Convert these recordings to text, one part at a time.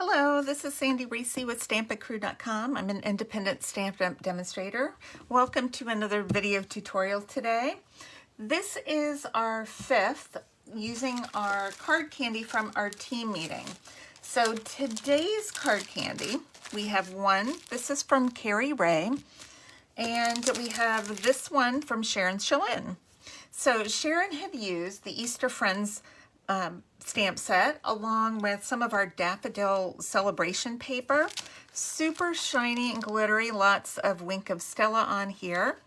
Hello, this is Sandy Reese with StampItCrew.com. I'm an independent stamp demonstrator. Welcome to another video tutorial today. This is our fifth using our card candy from our team meeting. So today's card candy, we have one. This is from Carrie Ray, and we have this one from Sharon Shalin. So Sharon had used the Easter Friends stamp set along with some of our daffodil celebration paper. Super shiny and glittery, lots of Wink of Stella on here.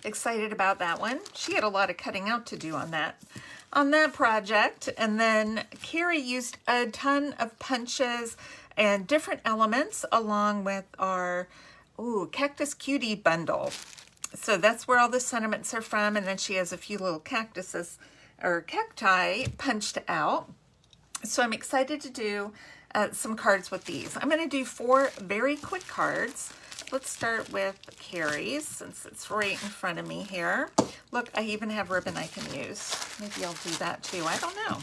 Excited about that one. She had a lot of cutting out to do on that project. And then Carrie used a ton of punches and different elements along with our Cactus Cutie bundle. So that's where all the sentiments are from, and then she has a few little cactuses or cacti punched out. So I'm excited to do some cards with these. I'm going to do 4 very quick cards. Let's start with Carrie's since it's right in front of me here. Look, I even have ribbon I can use. Maybe I'll do that too. I don't know.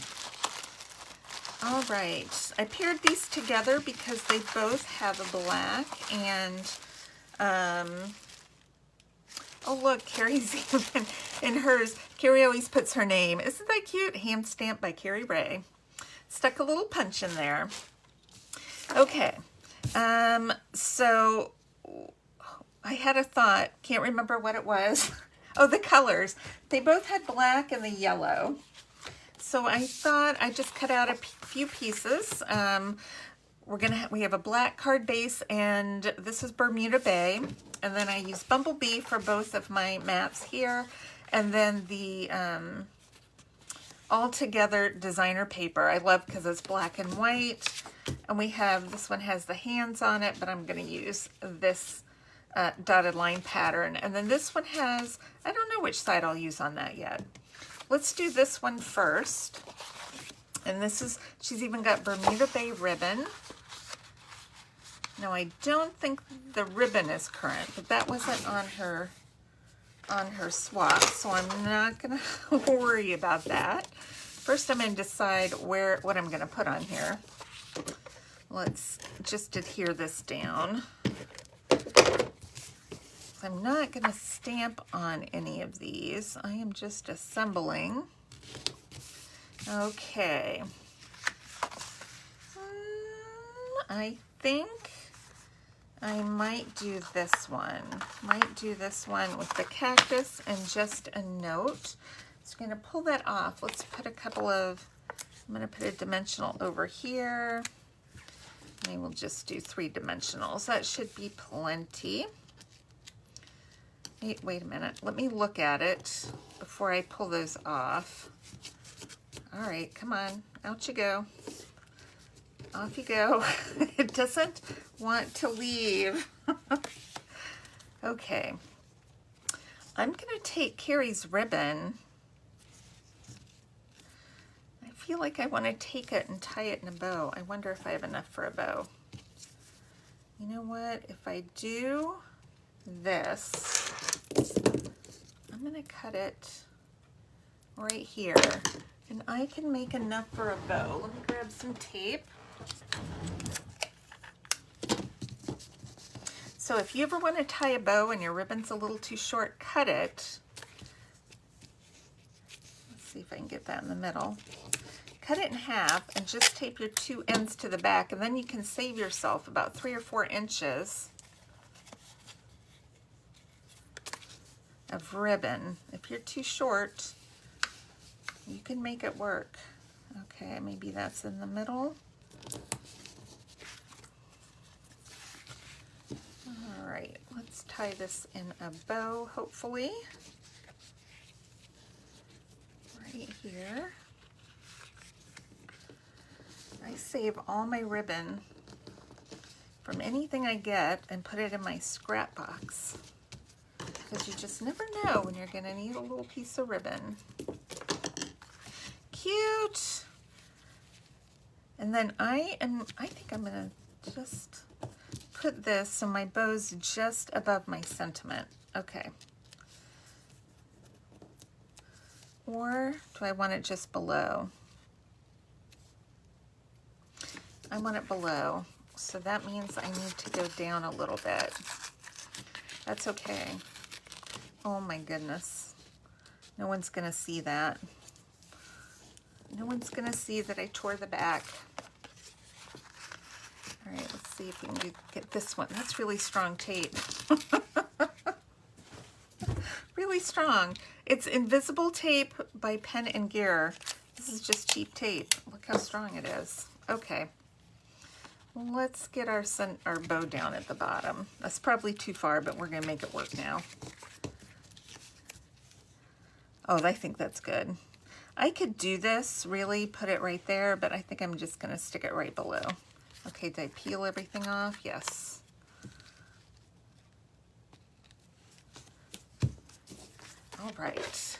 All right. I paired these together because they both have a black and oh look, Carrie's even in hers. Carrie always puts her name. Isn't that cute? Hand stamped by Carrie Ray. Stuck a little punch in there. Okay, so I had a thought. Can't remember what it was. Oh, the colors. They both had black and the yellow. So I thought I'd just cut out a few pieces. We have a black card base, and this is Bermuda Bay. And then I use Bumblebee for both of my mats here. And then the All Together designer paper. I love because it's black and white. And we have, this one has the hands on it, but I'm going to use this dotted line pattern. And then this one has, I don't know which side I'll use on that yet. Let's do this one first. And this is, she's even got Bermuda Bay ribbon. Now, I don't think the ribbon is current, but that wasn't on her swap, so I'm not going to worry about that. First, I'm going to decide what I'm going to put on here. Let's just adhere this down. I'm not going to stamp on any of these. I am just assembling. Okay. I think I might do this one. With the cactus and just a note. So I'm going to pull that off. Let's put a couple of, I'm going to put a dimensional over here. Maybe we'll just do 3 dimensionals. That should be plenty. Wait a minute. Let me look at it before I pull those off. All right, come on. Out you go. Off you go. It doesn't want to leave. Okay. I'm going to take Carrie's ribbon. I feel like I want to take it and tie it in a bow. I wonder if I have enough for a bow. You know what? If I do this, I'm going to cut it right here. And I can make enough for a bow. Let me grab some tape. So if you ever want to tie a bow and your ribbon's a little too short, cut it. Let's see if I can get that in the middle. Cut it in half and just tape your 2 ends to the back, and then you can save yourself about 3 or 4 inches of ribbon. If you're too short, you can make it work. Okay, maybe that's in the middle. All right, let's tie this in a bow, hopefully. Right here. I save all my ribbon from anything I get and put it in my scrap box, because you just never know when you're going to need a little piece of ribbon. Cute. And then I think I'm going to just put this so my bow's just above my sentiment. Okay. Or do I want it just below? I want it below. So that means I need to go down a little bit. That's okay. Oh my goodness. No one's gonna see that. No one's gonna see that I tore the back. All right, let's see if we can get this one. That's really strong tape. Really strong. It's Invisible Tape by Pen and Gear. This is just cheap tape. Look how strong it is. Okay. Let's get our bow down at the bottom. That's probably too far, but we're gonna make it work now. Oh, I think that's good. I could do this, really put it right there, but I think I'm just gonna stick it right below. Okay, did I peel everything off? Yes. All right. Let's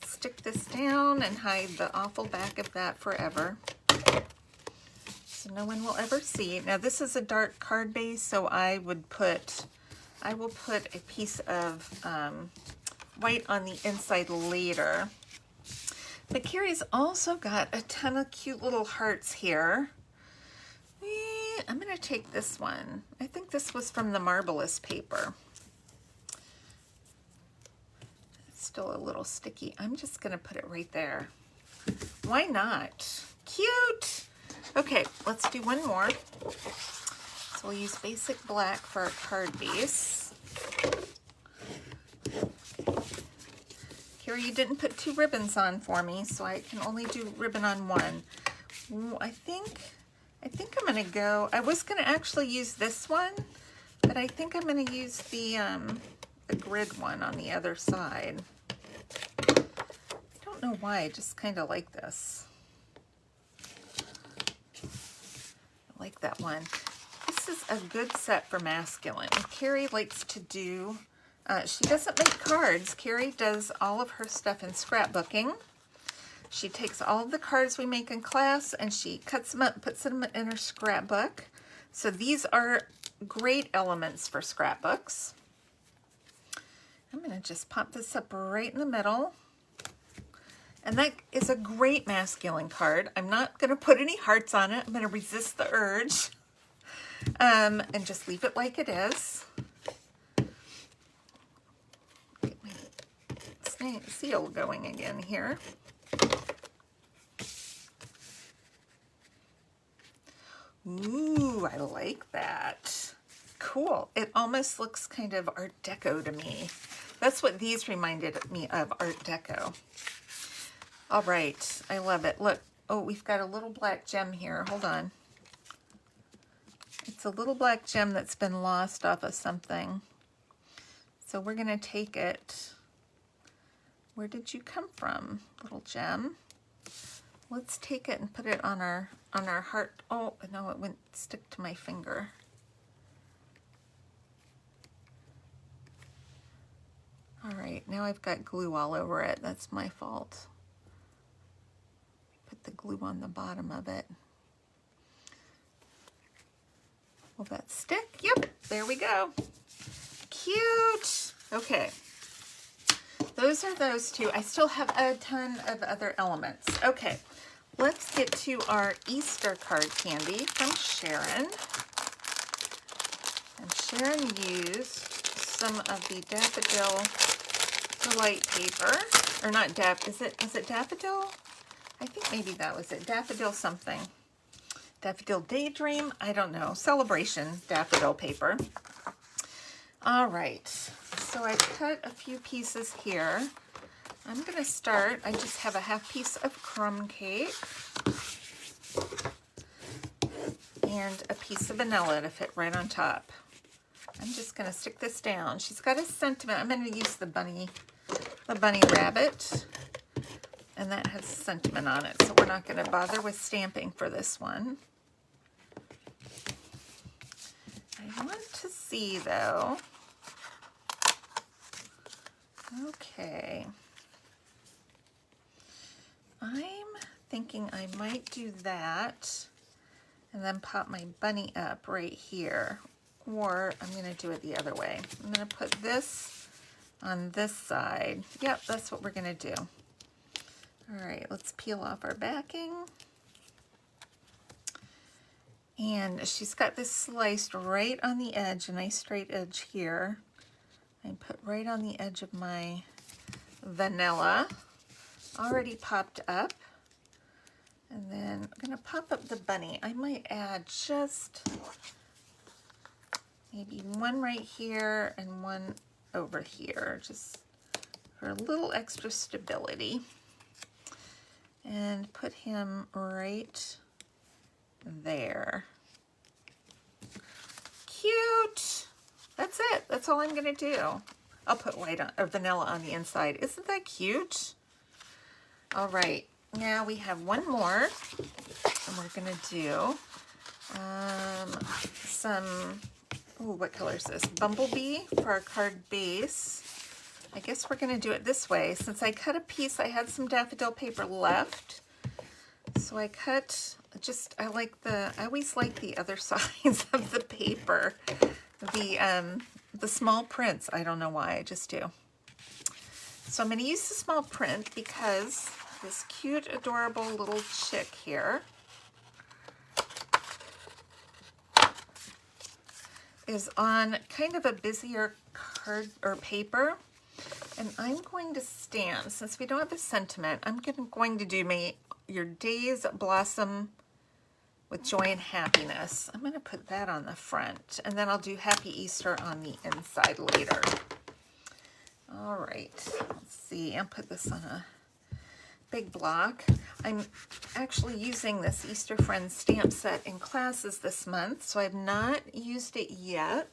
stick this down and hide the awful back of that forever. So no one will ever see. Now this is a dark card base, so I will put a piece of white on the inside later. But Carrie's also got a ton of cute little hearts here. I'm gonna take this one. I think this was from the Marvelous paper. It's still a little sticky. I'm just gonna put it right there. Why not? Cute! Okay, let's do one more. So we'll use basic black for our card base. Carrie, you didn't put 2 ribbons on for me, so I can only do ribbon on 1. I think I'm gonna go, I was gonna actually use this one, but I think I'm gonna use the grid one on the other side. I don't know why, I just kind of like this. I like that one. This is a good set for masculine. Carrie likes to do, she doesn't make cards. Carrie does all of her stuff in scrapbooking. She takes all of the cards we make in class and she cuts them up and puts them in her scrapbook. So these are great elements for scrapbooks. I'm going to just pop this up right in the middle. And that is a great masculine card. I'm not going to put any hearts on it. I'm going to resist the urge and just leave it like it is. Get my seal going again here. Ooh, I like that. Cool. It almost looks kind of Art Deco to me. That's what these reminded me of, Art Deco. All right, I love it. Look, oh, we've got a little black gem here. Hold on. It's a little black gem that's been lost off of something. So we're gonna take it. Where did you come from, little gem? Let's take it and put it on our heart. Oh, no, it went stick to my finger. All right, now I've got glue all over it. That's my fault. Put the glue on the bottom of it. Will that stick? Yep, there we go. Cute. Okay. Those are those 2. I still have a ton of other elements. Okay, let's get to our Easter card candy from Sharon. And Sharon used some of the Daffodil Delight paper. Or not was it Daffodil? I think maybe that was it. Daffodil something. Daffodil Daydream, I don't know. Celebration Daffodil paper. All right, so I cut a few pieces here. I'm gonna start, I just have a half piece of crumb cake and a piece of vanilla to fit right on top. I'm just gonna stick this down. She's got a sentiment. I'm gonna use the bunny rabbit, and that has sentiment on it, so we're not gonna bother with stamping for this one. I want to see though. Okay. I'm thinking I might do that and then pop my bunny up right here. Or I'm going to do it the other way. I'm going to put this on this side. Yep, that's what we're going to do. All right, let's peel off our backing. And she's got this sliced right on the edge, a nice straight edge here. I put right on the edge of my vanilla, already popped up. And then I'm gonna pop up the bunny. I might add just maybe one right here and one over here, just for a little extra stability. And put him right there. Cute. That's it. That's all I'm gonna do. I'll put white on, or vanilla on the inside. Isn't that cute? All right, now we have one more, and we're gonna do some, oh, what color is this? Bumblebee for our card base. I guess we're gonna do it this way. Since I cut a piece, I had some daffodil paper left. So I cut I always like the other sides of the paper. The small prints, I don't know why, I just do. So I'm gonna use the small print because this cute, adorable little chick here is on kind of a busier card or paper. And I'm going to stamp, since we don't have a sentiment, I'm going to do your days blossom with joy and happiness. I'm going to put that on the front, and then I'll do Happy Easter on the inside later. All right, let's see, I'll put this on a big block. I'm actually using this Easter Friends stamp set in classes this month, so I've not used it yet.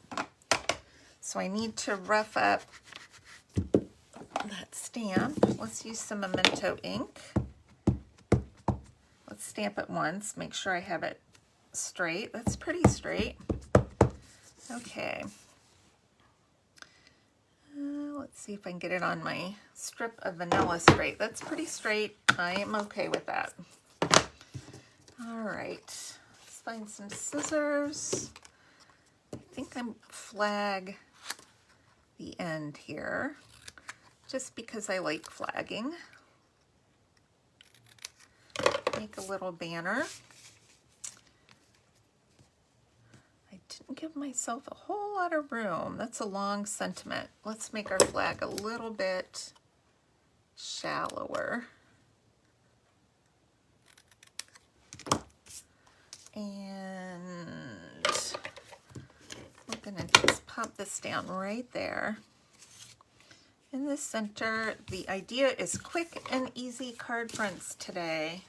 So I need to rough up that stamp. Let's use some Memento ink. Let's stamp it once, make sure I have it straight. That's pretty straight. Okay. Let's see if I can get it on my strip of vanilla straight. That's pretty straight. I am okay with that. All right, let's find some scissors. I think I'm flag the end here, just because I like flagging. Make a little banner. I didn't give myself a whole lot of room. That's a long sentiment. Let's make our flag a little bit shallower. And we're gonna just pop this down right there. In the center, the idea is quick and easy card fronts today.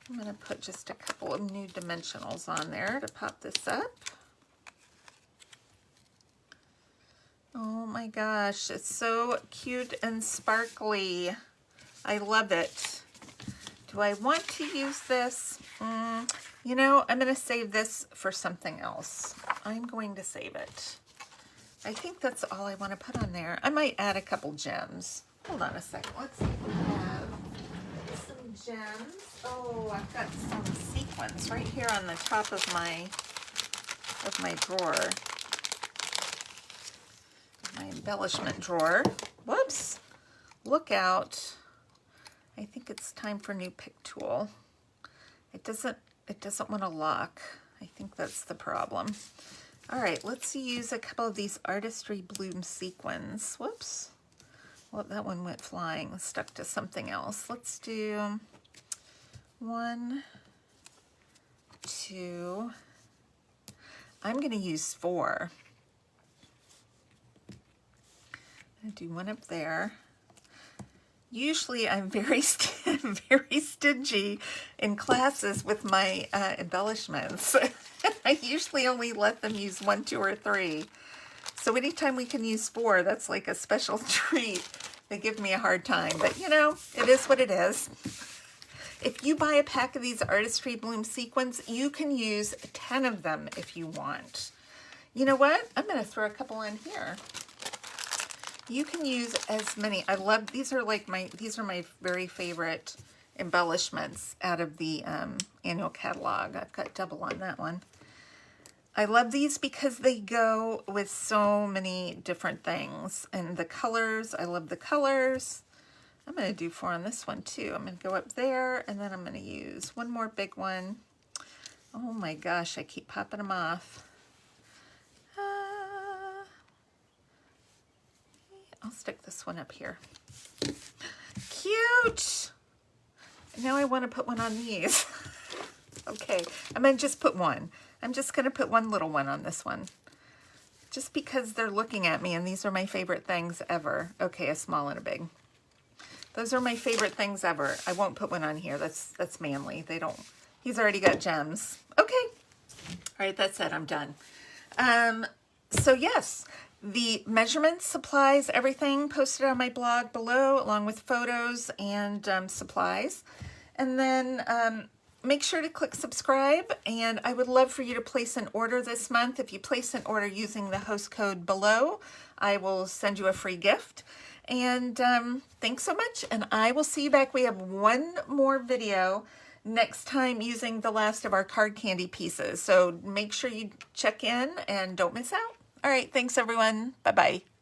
I'm going to put just a couple of new dimensionals on there to pop this up. Oh my gosh, it's so cute and sparkly. I love it. Do I want to use this? You know, I'm going to save this for something else. I'm going to save it. I think that's all I want to put on there. I might add a couple gems. Hold on a second. Let's see if we have some gems. Oh, I've got some sequins right here on the top of my drawer. My embellishment drawer. Whoops. Look out. I think it's time for a new pick tool. It doesn't want to lock. I think that's the problem. All right, let's use a couple of these Artistry Bloom sequins. Whoops. Well, that one went flying, stuck to something else. Let's do 1, 2. I'm going to use 4. I'm going to do one up there. Usually I'm very stingy in classes with my embellishments. I usually only let them use 1, 2, or 3. So anytime we can use 4, that's like a special treat. They give me a hard time, but you know, it is what it is. If you buy a pack of these Artistry Bloom sequins, you can use 10 of them if you want. You know what? I'm going to throw a couple in here. You can use as many. I love, these are my very favorite embellishments out of the annual catalog. I've got double on that one. I love these because they go with so many different things. And the colors, I love the colors. I'm going to do 4 on this one too. I'm going to go up there, and then I'm going to use one more big one. Oh my gosh, I keep popping them off. I'll stick this one up here. Cute! Now I want to put one on these. Okay, I'm going to just put one. I'm just going to put one little one on this one. Just because they're looking at me and these are my favorite things ever. Okay, a small and a big. Those are my favorite things ever. I won't put one on here. That's manly. They don't, he's already got gems. Okay. All right, that's it. I'm done. So yes, the measurements, supplies, everything posted on my blog below, along with photos and supplies. And then make sure to click subscribe, and I would love for you to place an order this month. If you place an order using the host code below, I will send you a free gift. And thanks so much, and I will see you back. We have one more video next time using the last of our card candy pieces. So make sure you check in and don't miss out. All right, thanks everyone. Bye-bye.